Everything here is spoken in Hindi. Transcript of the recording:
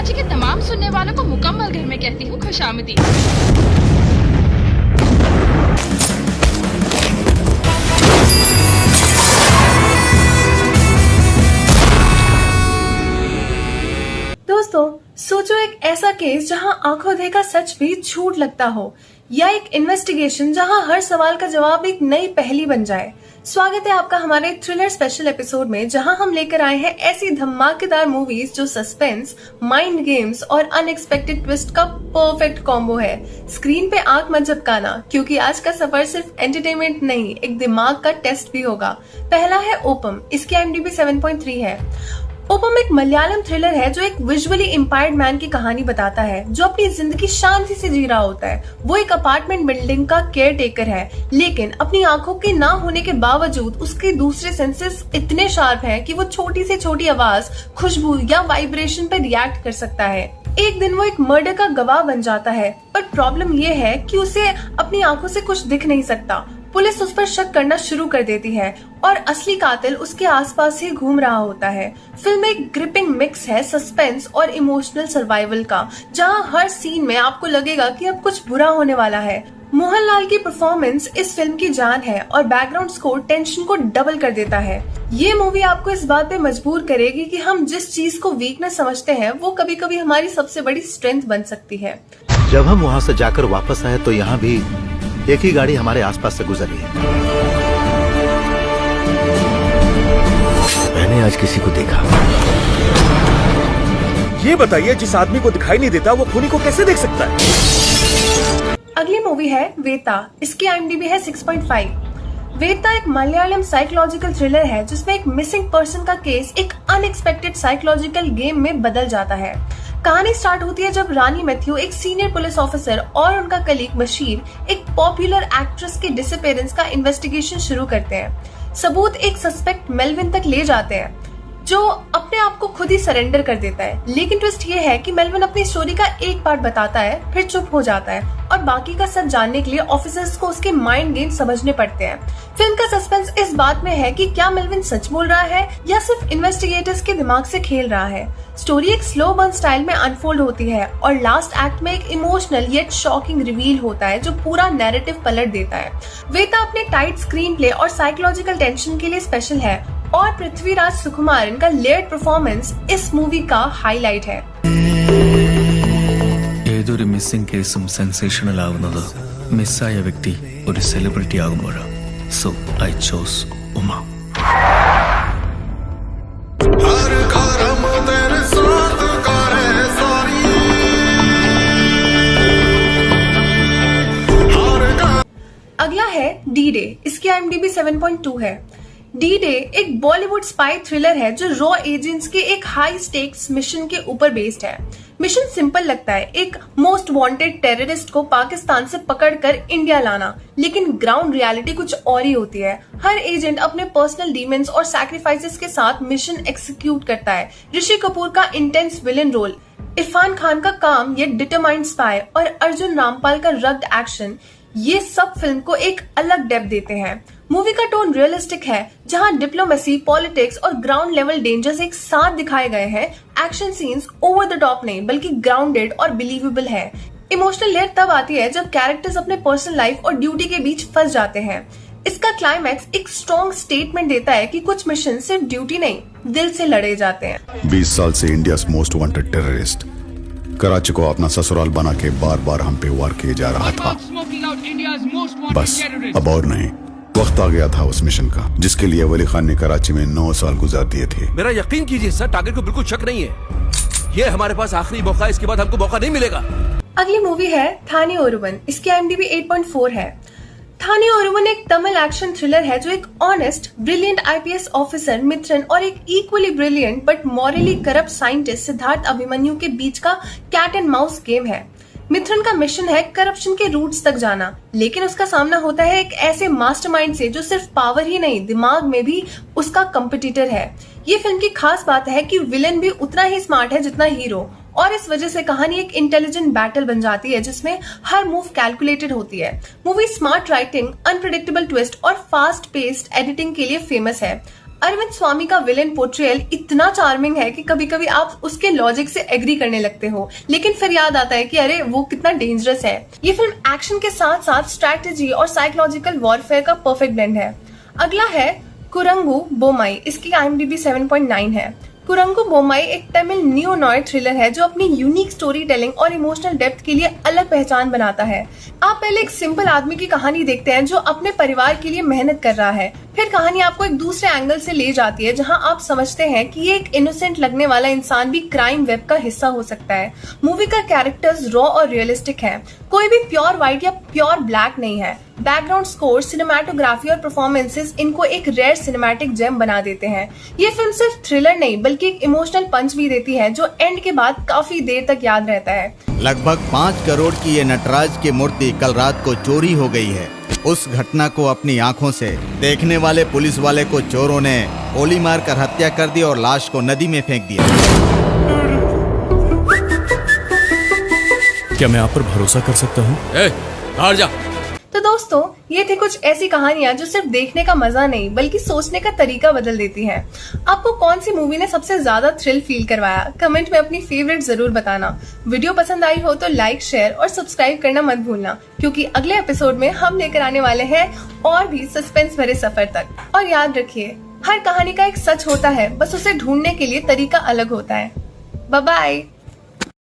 कराची के तमाम सुनने वालों को मुकम्मल घर में कहती हूँ खुशामदी। दोस्तों, सोचो एक ऐसा केस जहां आंखों देखा सच भी झूठ लगता हो, या एक इन्वेस्टिगेशन जहां हर सवाल का जवाब एक नई पहेली बन जाए। स्वागत है आपका हमारे थ्रिलर स्पेशल एपिसोड में, जहां हम लेकर आए हैं ऐसी धमाकेदार मूवीज जो सस्पेंस, माइंड गेम्स और अनएक्सपेक्टेड ट्विस्ट का परफेक्ट कॉम्बो है। स्क्रीन पे आंख मत झपकाना, क्योंकि आज का सफर सिर्फ एंटरटेनमेंट नहीं, एक दिमाग का टेस्ट भी होगा। पहला है ओपम, इसकी IMDb 7.3 है। ओपम एक मलयालम थ्रिलर है जो एक विजुअली इंपायर्ड मैन की कहानी बताता है, जो अपनी जिंदगी शांति से जी रहा होता है। वो एक अपार्टमेंट बिल्डिंग का केयर टेकर है, लेकिन अपनी आंखों के ना होने के बावजूद उसके दूसरे सेंसेस इतने शार्प हैं कि वो छोटी से छोटी आवाज, खुशबू या वाइब्रेशन पर रिएक्ट कर सकता है। एक दिन वो एक मर्डर का गवाह बन जाता है, पर प्रॉब्लम ये है कि उसे अपनी आंखों से कुछ दिख नहीं सकता। पुलिस उस पर शक करना शुरू कर देती है और असली कातिल उसके आसपास ही घूम रहा होता है। फिल्म एक ग्रिपिंग मिक्स है सस्पेंस और इमोशनल सर्वाइवल का, जहां हर सीन में आपको लगेगा कि अब कुछ बुरा होने वाला है। मोहनलाल की परफॉर्मेंस इस फिल्म की जान है और बैकग्राउंड स्कोर टेंशन को डबल कर देता है। ये मूवी आपको इस बात पे मजबूर करेगी कि हम जिस चीज को वीकनेस समझते हैं वो कभी कभी हमारी सबसे बड़ी स्ट्रेंथ बन सकती है। जब हम वहाँ से जाकर वापस आए तो यहाँ भी एक ही गाड़ी हमारे आसपास से गुजरी है। मैंने आज किसी को देखा। ये बताइए, जिस आदमी को दिखाई नहीं देता वो खूनी को कैसे देख सकता है? अगली मूवी है वेता, इसकी IMDb है 6.5। वेता एक मलयालम साइकोलॉजिकल थ्रिलर है जिसमें एक मिसिंग पर्सन का केस एक अनएक्सपेक्टेड साइकोलॉजिकल गेम में बदल जाता है। कहानी स्टार्ट होती है जब रानी मैथ्यू, एक सीनियर पुलिस ऑफिसर, और उनका कलीग बशीर एक पॉपुलर एक्ट्रेस के डिसअपीयरेंस का इन्वेस्टिगेशन शुरू करते हैं। सबूत एक सस्पेक्ट मेलविन तक ले जाते हैं, जो अपने आप को खुद ही सरेंडर कर देता है। लेकिन ट्विस्ट ये है कि मेलविन अपनी स्टोरी का एक पार्ट बताता है, फिर चुप हो जाता है और बाकी का सच जानने के लिए ऑफिसर्स को उसके माइंड गेम समझने पड़ते हैं। फिल्म का सस्पेंस इस बात में है कि क्या मेलविन सच बोल रहा है या सिर्फ इन्वेस्टिगेटर्स के दिमाग से खेल रहा है। स्टोरी एक स्लो बर्न स्टाइल में अनफोल्ड होती है और लास्ट एक्ट में एक इमोशनल येट शॉकिंग रिवील होता है जो पूरा नैरेटिव पलट देता है। वेता अपने टाइट स्क्रीन प्ले और साइकोलॉजिकल टेंशन के लिए स्पेशल है, और पृथ्वीराज सुकुमारन का लेयर्ड परफॉर्मेंस इस मूवी का हाईलाइट है। ഏതൊരു മിസ്സിംഗ് കേസും സെൻസേഷണൽ ആവുന്നത് മിസ്സായ വ്യക്തി ഒരു സെലിബ്രിറ്റി ആകുമ്പോഴാണ്. So I chose Uma. अगला है डी डे, इसकी IMDb 7.2 है। डी डे एक बॉलीवुड स्पाई थ्रिलर है जो रॉ एजेंट्स के एक हाई स्टेक्स मिशन के ऊपर बेस्ड है। मिशन सिंपल लगता है, एक मोस्ट वांटेड टेररिस्ट को पाकिस्तान से पकड़कर इंडिया लाना, लेकिन ग्राउंड रियलिटी कुछ और ही होती है। हर एजेंट अपने पर्सनल डीमंस और सैक्रिफाइसेस के साथ मिशन एक्सिक्यूट करता है। ऋषि कपूर का intense villain role, Irrfan Khan का काम ये डिटरमाइंड स्पाई और अर्जुन रामपाल का रग्ड एक्शन, ये सब फिल्म को एक अलग डेप्थ देते हैं। मूवी का टोन रियलिस्टिक है, जहां डिप्लोमेसी, पॉलिटिक्स और ग्राउंड लेवल डेंजर्स एक साथ दिखाए गए हैं। Action scenes over the top नहीं, बल्कि ग्राउंडेड और बिलीवेबल है। इमोशनल लेयर तब आती है जब कैरेक्टर्स अपने पर्सनल लाइफ और ड्यूटी के बीच फंस जाते हैं। इसका क्लाइमैक्स एक स्ट्रॉन्ग स्टेटमेंट देता है कि कुछ मिशन सिर्फ ड्यूटी नहीं, दिल से लड़े जाते हैं। 20 साल से India most wanted terrorist Karachi को अपना ससुराल बना के बार बार हम पे वार किए जा रहा था। बस अब और नहीं, वक्त आ गया था उस मिशन का, जिसके लिए वली खान ने कराची में 9 साल गुजार दिए थे। मेरा यकीन कीजिए सर, टारगेट को बिल्कुल शक नहीं है। ये हमारे पास आखिरी मौका है, इसके बाद हमको मौका नहीं मिलेगा। अगली मूवी है थाने ओरुवन, इसकी IMDb 8.4 है। थाने ओरुवन एक तमिल एक्शन थ्रिलर है जो एक honest, brilliant IPS officer Mitran और एक equally brilliant but morally corrupt scientist Siddharth Abhimanyu के बीच का कैट एंड माउस गेम है। मिथुन का मिशन है करप्शन के रूट्स तक जाना, लेकिन उसका सामना होता है एक ऐसे मास्टरमाइंड से जो सिर्फ पावर ही नहीं, दिमाग में भी उसका कंपटीटर है। ये फिल्म की खास बात है कि विलेन भी उतना ही स्मार्ट है जितना हीरो, और इस वजह से कहानी एक इंटेलिजेंट बैटल बन जाती है जिसमें हर मूव कैलकुलेटेड होती है। Movie smart writing, unpredictable twist और फास्ट पेस्ड एडिटिंग के लिए फेमस है। अरविंद स्वामी का विलेन पोर्ट्रेयल इतना चार्मिंग है कि कभी कभी आप उसके लॉजिक से एग्री करने लगते हो, लेकिन फिर याद आता है कि अरे वो कितना डेंजरस है। ये फिल्म एक्शन के साथ साथ स्ट्रैटेजी और साइकोलॉजिकल वॉरफेयर का परफेक्ट ब्लेंड है। अगला है कुरंगू बोमाई। इसकी IMDb 7.9 है। कुरंगू बोमाई एक तमिल नियो नॉयर थ्रिलर है जो अपनी यूनिक स्टोरी टेलिंग और इमोशनल डेप्थ के लिए अलग पहचान बनाता है। आप पहले एक सिंपल आदमी की कहानी देखते हैं जो अपने परिवार के लिए मेहनत कर रहा है, फिर कहानी आपको एक दूसरे एंगल से ले जाती है जहां आप समझते हैं कि ये एक इनोसेंट लगने वाला इंसान भी क्राइम वेब का हिस्सा हो सकता है। मूवी का कैरेक्टर्स रॉ और रियलिस्टिक है, कोई भी प्योर व्हाइट या प्योर ब्लैक नहीं है। बैकग्राउंड स्कोर, सिनेमाटोग्राफी और परफॉर्मेंसेस इनको एक रेयर सिनेमैटिक जेम बना देते हैं। ये फिल्म सिर्फ थ्रिलर नहीं बल्कि एक इमोशनल पंच भी देती है जो एंड के बाद काफी देर तक याद रहता है। लगभग 5 करोड़ की ये नटराज की मूर्ति कल रात को चोरी हो गई है। उस घटना को अपनी आंखों से देखने वाले पुलिस वाले को चोरों ने गोली मारकर हत्या कर दी और लाश को नदी में फेंक दिया। क्या मैं आप पर भरोसा कर सकता हूँ? बाहर जा। तो दोस्तों, ये थी कुछ ऐसी कहानियां जो सिर्फ देखने का मजा नहीं बल्कि सोचने का तरीका बदल देती हैं। आपको कौन सी मूवी ने सबसे ज्यादा थ्रिल फील करवाया? कमेंट में अपनी फेवरेट जरूर बताना। वीडियो पसंद आई हो तो लाइक, शेयर और सब्सक्राइब करना मत भूलना, क्योंकि अगले एपिसोड में हम लेकर आने वाले हैं और भी सस्पेंस भरे सफर तक। और याद रखिए, हर कहानी का एक सच होता है, बस उसे ढूंढने के लिए तरीका अलग होता है। Bye bye.